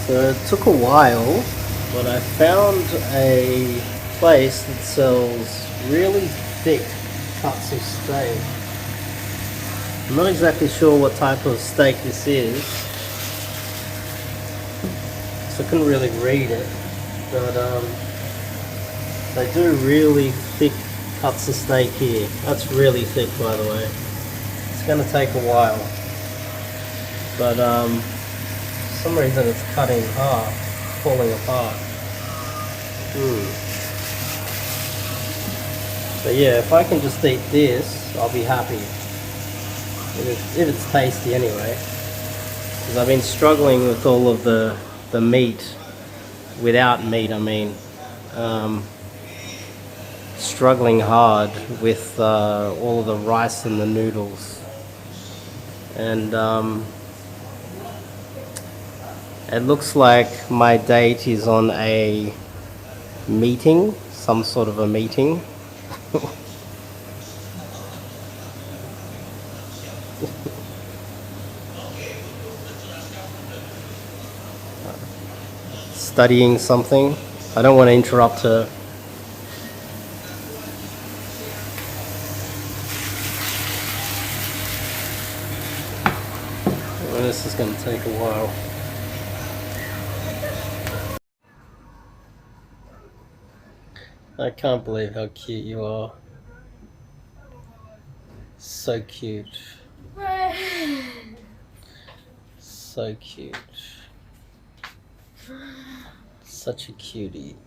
So it took a while, but I found a place that sells really thick cuts of steak. I'm not exactly sure what type of steak this is, so I couldn't really read it, but they do really thick cuts of steak here. That's really thick, by the way. It's going to take a while, but for some reason it's cut in half, falling apart. But yeah, if I can just eat this, I'll be happy. If it's tasty anyway. Because I've been struggling with all of the meat, without meat I mean. Struggling hard with all of the rice and the noodles. And it looks like my date is on a meeting, some sort of a meeting. Studying something. I don't want to interrupt her. Well, this is going to take a while. I can't believe how cute you are. So cute. So cute. Such a cutie.